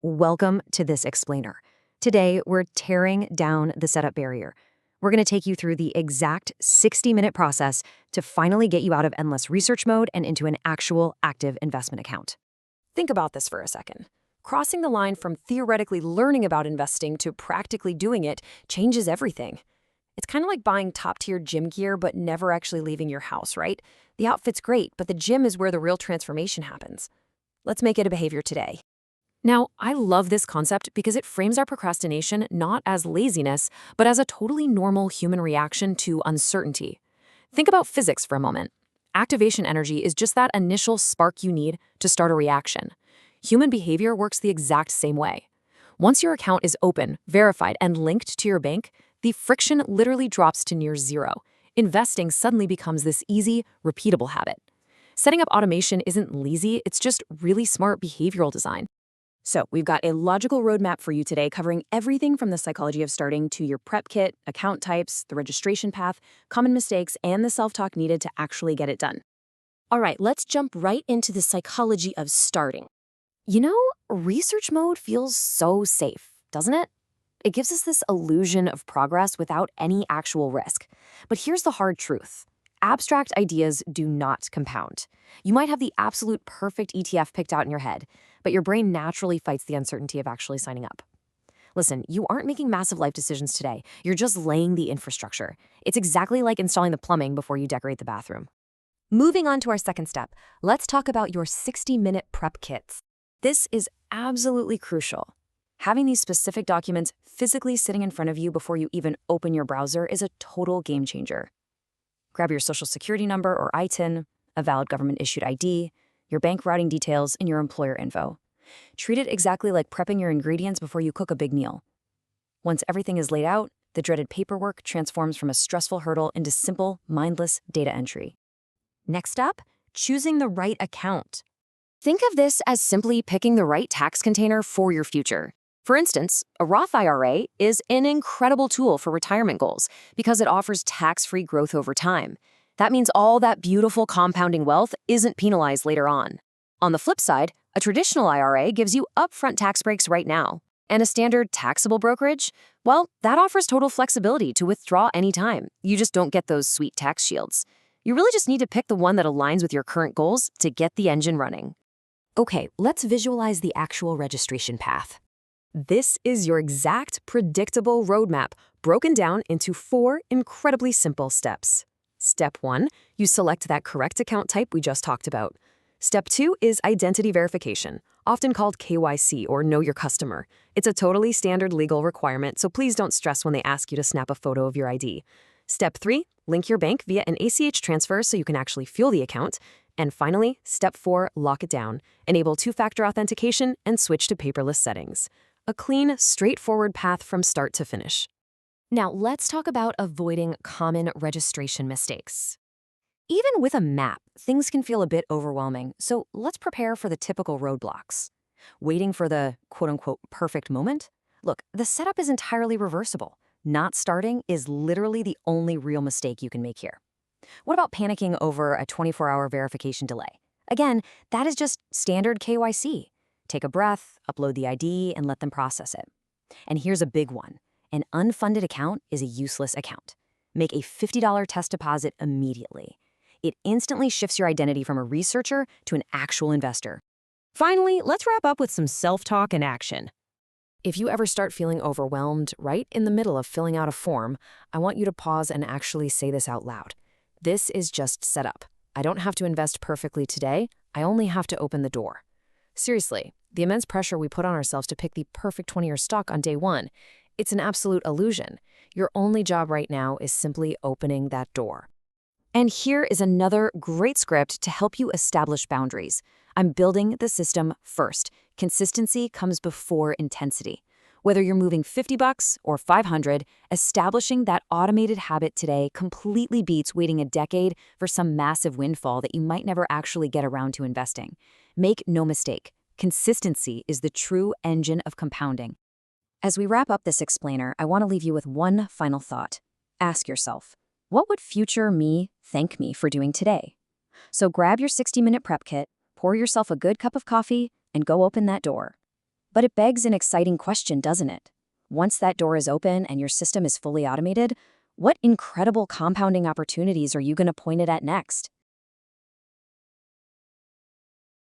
Welcome to this explainer. Today, we're tearing down the setup barrier. We're going to take you through the exact 60-minute process to finally get you out of endless research mode and into an actual active investment account. Think about this for a second. Crossing the line from theoretically learning about investing to practically doing it changes everything. It's kind of like buying top-tier gym gear but never actually leaving your house, right? The outfit's great, but the gym is where the real transformation happens. Let's make it a behavior today. Now, I love this concept because it frames our procrastination not as laziness, but as a totally normal human reaction to uncertainty. Think about physics for a moment. Activation energy is just that initial spark you need to start a reaction. Human behavior works the exact same way. Once your account is open, verified, and linked to your bank, the friction literally drops to near zero. Investing suddenly becomes this easy, repeatable habit. Setting up automation isn't lazy, it's just really smart behavioral design. So we've got a logical roadmap for you today covering everything from the psychology of starting to your prep kit, account types, the registration path, common mistakes, and the self-talk needed to actually get it done. All right, let's jump right into the psychology of starting. You know, research mode feels so safe, doesn't it? It gives us this illusion of progress without any actual risk. But here's the hard truth. Abstract ideas do not compound. You might have the absolute perfect ETF picked out in your head, but your brain naturally fights the uncertainty of actually signing up. Listen, you aren't making massive life decisions today. You're just laying the infrastructure. It's exactly like installing the plumbing before you decorate the bathroom. Moving on to our second step, let's talk about your 60-minute prep kits. This is absolutely crucial. Having these specific documents physically sitting in front of you before you even open your browser is a total game changer. Grab your social security number or ITIN, a valid government-issued ID, your bank routing details, and your employer info. Treat it exactly like prepping your ingredients before you cook a big meal. Once everything is laid out, the dreaded paperwork transforms from a stressful hurdle into simple, mindless data entry. Next up, choosing the right account. Think of this as simply picking the right tax container for your future. For instance, a Roth IRA is an incredible tool for retirement goals because it offers tax-free growth over time. That means all that beautiful compounding wealth isn't penalized later on. On the flip side, a traditional IRA gives you upfront tax breaks right now. And a standard taxable brokerage, well, that offers total flexibility to withdraw anytime. You just don't get those sweet tax shields. You really just need to pick the one that aligns with your current goals to get the engine running. Okay, let's visualize the actual registration path. This is your exact predictable roadmap, broken down into 4 incredibly simple steps. Step 1, you select that correct account type we just talked about. Step 2 is identity verification, often called KYC or Know Your Customer. It's a totally standard legal requirement, so please don't stress when they ask you to snap a photo of your ID. Step 3, link your bank via an ACH transfer so you can actually fuel the account. And finally, Step 4, lock it down. Enable 2-factor authentication and switch to paperless settings. A clean, straightforward path from start to finish. Now, let's talk about avoiding common registration mistakes. Even with a map, things can feel a bit overwhelming, so let's prepare for the typical roadblocks. Waiting for the quote-unquote perfect moment? Look, the setup is entirely reversible. Not starting is literally the only real mistake you can make here. What about panicking over a 24-hour verification delay? Again, that is just standard KYC. Take a breath, upload the ID, and let them process it. And here's a big one. An unfunded account is a useless account. Make a $50 test deposit immediately. It instantly shifts your identity from a researcher to an actual investor. Finally, let's wrap up with some self-talk and action. If you ever start feeling overwhelmed right in the middle of filling out a form, I want you to pause and actually say this out loud. This is just setup. I don't have to invest perfectly today. I only have to open the door. Seriously, the immense pressure we put on ourselves to pick the perfect 20-year stock on day one, it's an absolute illusion. Your only job right now is simply opening that door. And here is another great script to help you establish boundaries. I'm building the system first. Consistency comes before intensity. Whether you're moving $50 or $500, establishing that automated habit today completely beats waiting a decade for some massive windfall that you might never actually get around to investing. Make no mistake, consistency is the true engine of compounding. As we wrap up this explainer, I want to leave you with one final thought. Ask yourself, what would future me thank me for doing today? So grab your 60-minute prep kit, pour yourself a good cup of coffee, and go open that door. But it begs an exciting question, doesn't it? Once that door is open and your system is fully automated, what incredible compounding opportunities are you going to point it at next?